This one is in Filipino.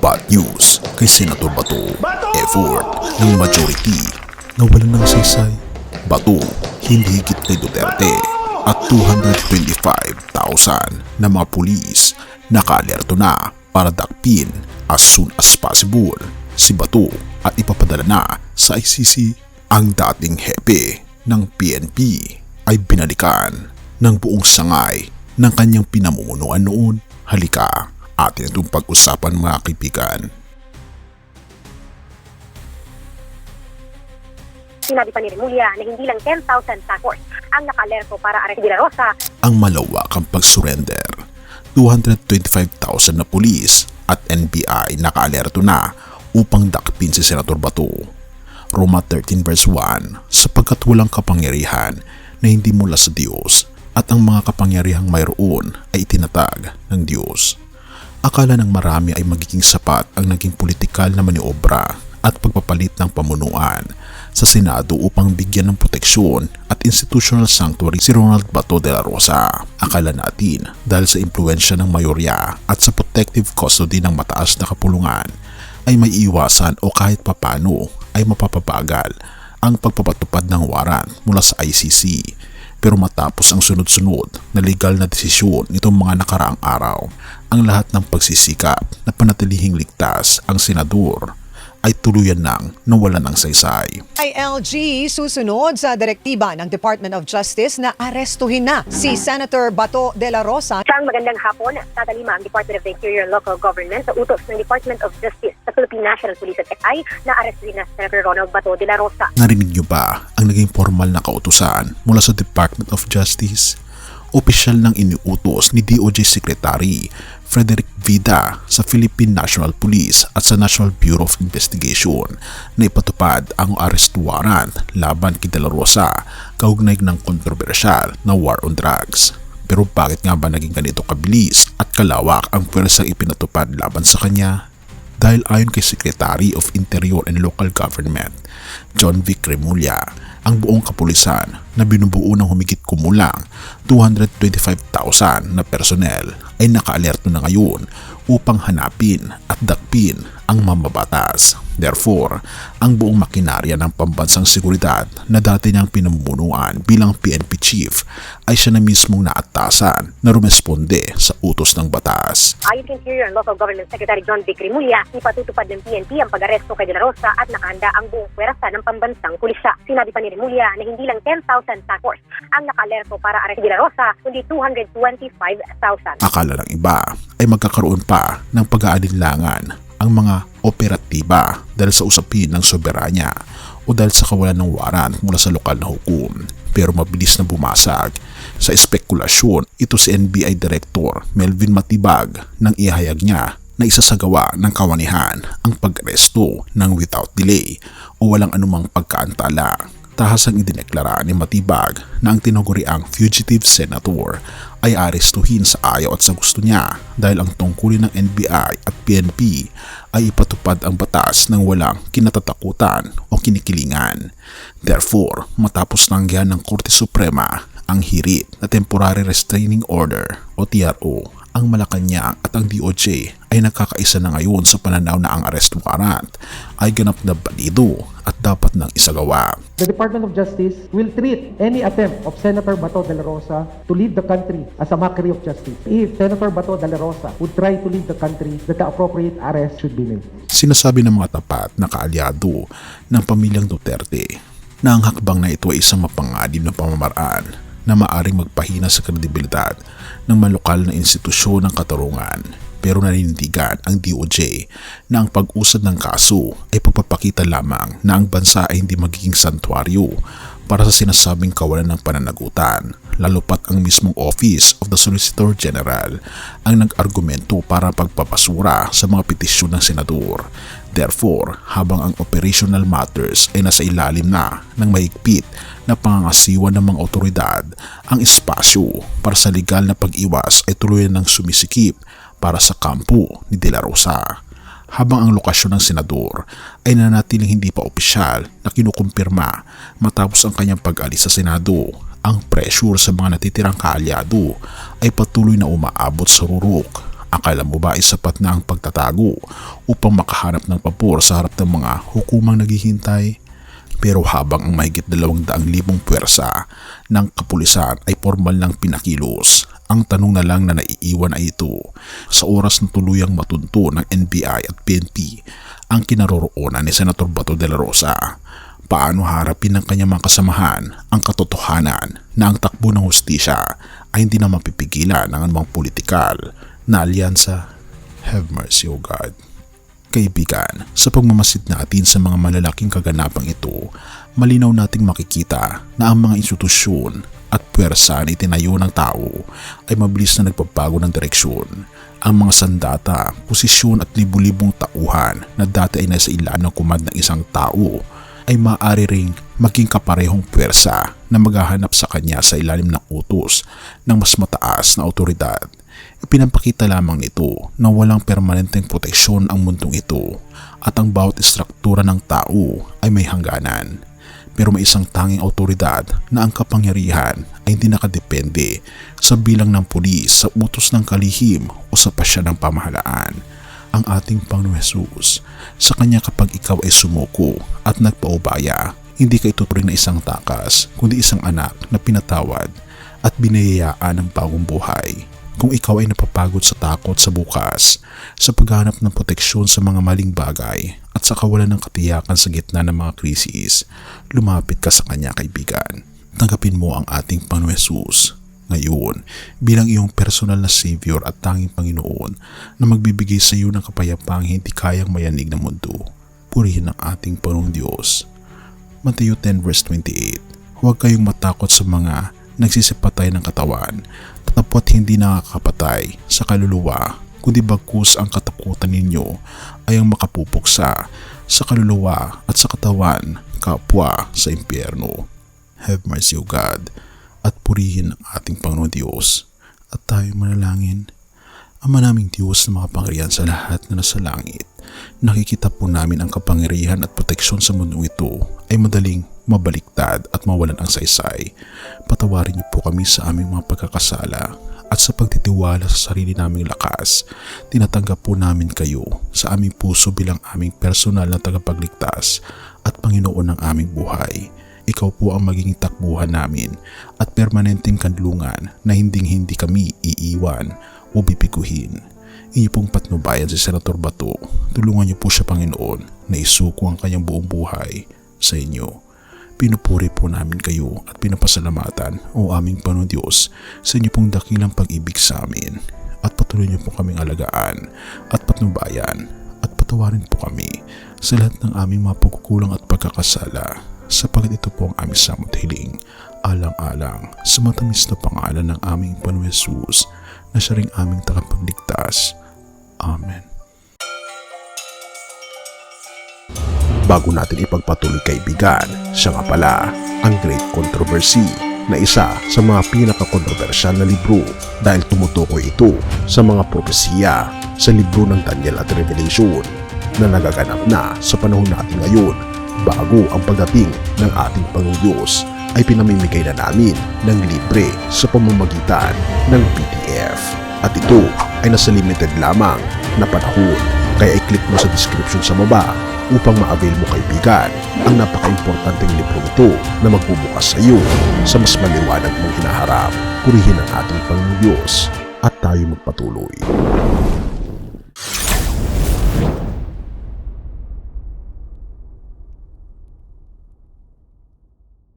Bad news kay Senator Bato. Effort ng majority na walang ng saysay. Bato hindi higit kay Duterte at 225,000 na mga pulis nakaalerto na para dakpin as soon as possible si Bato at ipapadala na sa ICC. Ang dating hepe ng PNP ay binalikan ng buong sangay ng kanyang pinamumunuan noon. Halika, atin itong pag-usapan mga kaibigan. Sinabi pa ni Remulla na hindi lang 10,000 task force ang naka-alerto para aresto De La Rosa. Ang malawakang pag-surrender, 225,000 na pulis at NBI naka-alerto na upang dakpin si Senator Bato. Roma 13 verse 1, sapagkat walang kapangyarihan na hindi mula sa Diyos at ang mga kapangyarihang mayroon ay itinatag ng Diyos. Akala ng marami ay magiging sapat ang naging politikal na maniobra at pagpapalit ng pamunuan sa Senado upang bigyan ng proteksyon at institutional sanctuary si Ronald Bato de la Rosa. Akala natin dahil sa impluensya ng mayorya at sa protective custody ng mataas na kapulungan ay may iwasan o kahit papano ay mapapabagal ang pagpapatupad ng warrant mula sa ICC. Pero matapos ang sunod-sunod na legal na desisyon nitong mga nakaraang araw, ang lahat ng pagsisikap na panatilihing ligtas ang senador ay tuluyan nang nawalan ng saysay. ILG susunod sa direktiba ng Department of Justice na arestuhin na si Senator Bato de la Rosa. Isang magandang hapon, tatalima ang Department of the Interior and Local Government sa utos ng Department of Justice sa Philippine National Police at FI na arestuhin na Senator Ronald Bato de la Rosa. Narinig niyo ba ang naging formal na kautusan mula sa Department of Justice? Opisyal nang iniutos ni DOJ Secretary Frederick Vida sa Philippine National Police at sa National Bureau of Investigation na ipatupad ang arrest warrant laban kay De La Rosa kaugnay ng kontrobersyal na war on drugs. Pero bakit nga ba naging ganito kabilis at kalawak ang pwersang ipinatupad laban sa kanya? Dahil ayon kay Secretary of Interior and Local Government John Vic Remulla, ang buong kapulisan na binubuo ng humigit kumulang 225,000 na personnel ay nakaalerto na ngayon upang hanapin at dakpin ang mamabatas. Therefore, ang buong makinarya ng pambansang seguridad na dati niyang pinamumunuan bilang PNP chief ay siya na mismong naatasan na rumesponde sa utos ng batas. Ayon kay Interior and Local Government Secretary John Vic Remulla, ipatutupad ng PNP ang pag-aresto kay De La Rosa at nakahanda ang buong pwersa ng pambansang pulisya. Sinabi pa ni Remulla na hindi lang 10,000 task force ang naka-alerto para aresto De La Rosa, kundi 225,000. Akala ng iba ay magkakaroon pa ng pag-aalinlangan ang mga operatiba dahil sa usapin ng soberanya o dahil sa kawalan ng warrant mula sa lokal na hukom. Pero mabilis na bumasag sa espekulasyon ito si NBI Director Melvin Matibag nang ihayag niya na isasagawa ng kawanihan ang pag-aresto ng without delay o walang anumang pagkaantala. Tahasang idineklara ni Matibag na ang tinaguriang fugitive senator ay arestuhin sa ayaw at sa gusto niya dahil ang tungkulin ng NBI at PNP ay ipatupad ang batas ng walang kinatatakutan o kinikilingan. Therefore, matapos langyan ng Korte Suprema ang hirit na Temporary Restraining Order o TRO, ang Malacanang at ang DOJ ay nagkakaisa na ngayon sa pananaw na ang arrest warrant ay ganap na balido at dapat nang isagawa. The Department of Justice will treat any attempt of Senator Bato de la Rosa to leave the country as a mockery of justice. If Senator Bato de la Rosa would try to leave the country, that the appropriate arrest should be made. Sinasabi ng mga tapat na kaalyado ng pamilyang Duterte na ang hakbang na ito ay isang mapanganib na pamamaraan na maaring magpahina sa kredibilidad ng malokal na institusyon ng katarungan. Pero naninindigan ang DOJ na ang pag-usad ng kaso ay pagpapakita lamang na ang bansa ay hindi magiging santuaryo para sa sinasabing kawalan ng pananagutan, lalo pat ang mismong Office of the Solicitor General ang nag-argumento para pagpapasura sa mga petisyon ng senador. Therefore, habang ang operational matters ay nasa ilalim na ng mahigpit na pangangasiwa ng mga otoridad, ang espasyo para sa legal na pag-iwas ay tuluyan ng sumisikip para sa kampo ni De La Rosa. Habang ang lokasyon ng senador ay nanatiling hindi pa opisyal na kinukumpirma matapos ang kanyang pag-alis sa Senado, ang pressure sa mga natitirang kaalyado ay patuloy na umaabot sa rurok. Akala mo ba ay sapat na ang pagtatago upang makahanap ng pabor sa harap ng mga hukumang naghihintay? Pero habang ang mahigit 200,000 puwersa ng kapulisan ay formal ng pinakilos, ang tanong na lang na naiiwan ay ito: sa oras na tuluyang matunto ng NBI at PNP ang kinaroroonan ni Senator Bato de la Rosa, paano harapin ng kanyang mga kasamahan ang katotohanan na ang takbo ng hustisya ay hindi na mapipigilan ng anumang politikal na alyansa? Have mercy, O God. Kaibigan, sa pagmamasid natin sa mga malalaking kaganapang ito, malinaw nating makikita na ang mga institusyon at puwersa na itinayo ng tao ay mabilis na nagpapago ng direksyon. Ang mga sandata, posisyon at libu-libong tauhan na dati ay nasa ilaan ng kumand ng isang tao ay maaari ring maging kaparehong puwersa na maghahanap sa kanya sa ilalim ng utos ng mas mataas na autoridad. Ipinapakita lamang nito na walang permanenteng proteksyon ang mundong ito at ang bawat istruktura ng tao ay may hangganan. Pero may isang tanging autoridad na ang kapangyarihan ay hindi nakadepende sa bilang ng pulis, sa utos ng kalihim o sa pasya ng pamahalaan. Ang ating Panginoong Hesus. Sa kanya kapag ikaw ay sumuko at nagpaubaya, hindi ka ituturing na isang takas, kundi isang anak na pinatawad at binayayaan ng bagong buhay. Kung ikaw ay napapagod sa takot sa bukas, sa paghanap ng proteksyon sa mga maling bagay at sa kawalan ng katiyakan sa gitna ng mga krisis, lumapit ka sa kanya, kaibigan. Tanggapin mo ang ating Panginoong Hesus ngayon bilang iyong personal na Savior at tanging Panginoon na magbibigay sa iyo ng kapayapaang hindi kayang mayanig ng mundo. Purihin ang ating Panginoong Diyos. Mateo 10 verse 28. Huwag kayong matakot sa mga nagsisipatay ng katawan, tatapot hindi nakakapatay sa kaluluwa, kundi bagkus ang katakutan ninyo ay ang makapupuksa sa kaluluwa at sa katawan, kapwa sa impyerno. Have mercy, O God, at purihin ang ating Panginoon Diyos. At tayo manalangin. Ama naming Diyos na makapangyarihan sa lahat na nasa langit, nakikita po namin ang kapangyarihan at proteksyon sa mundong ito ay madaling mabaliktad at mawalan ang saysay. Patawarin niyo po kami sa aming mga pagkakasala at sa pagtitiwala sa sarili naming lakas. Tinatanggap po namin kayo sa aming puso bilang aming personal na tagapagligtas at Panginoon ng aming buhay. Ikaw po ang magiging takbuhan namin at permanenteng kanlungan na hindi kami iiwan o bibiguhin. Inyo pong patnubayan si Senator Bato. Tulungan niyo po siya, Panginoon, na isuko ang kanyang buong buhay sa inyo. Pinupuri po namin kayo at pinapasalamatan, O aming Panginoon Diyos, sa inyo pong dakilang pag-ibig sa amin. At patuloy niyo po kaming alagaan at patnubayan at patawarin po kami sa lahat ng aming mga pagkukulang at pagkakasala, sapagat ito po ang aming samot hiling, alang-alang sa matamis na pangalan ng aming Panginoong Hesus na siya ring aming tagapagligtas. Amen. Bago natin ipagpatuloy, kaibigan, siya nga pala ang Great Controversy na isa sa mga pinaka-kontrobersyal na libro dahil tumutukoy ito sa mga propesiya sa libro ng Daniel at Revelation na nagaganap na sa panahon natin ngayon. Bago ang pagdating ng ating Panginoong Diyos ay pinamimigay na namin ng libre sa pamamagitan ng PDF. At ito ay nasa limited lamang na panahon, kaya i-click mo sa description sa baba upang ma-avail mo, kaibigan, ang napaka-importanteng libro ito na magbubukas sa iyo sa mas maliwanag mong hinaharap. Purihin ang ating Panginoong Diyos at tayo magpatuloy.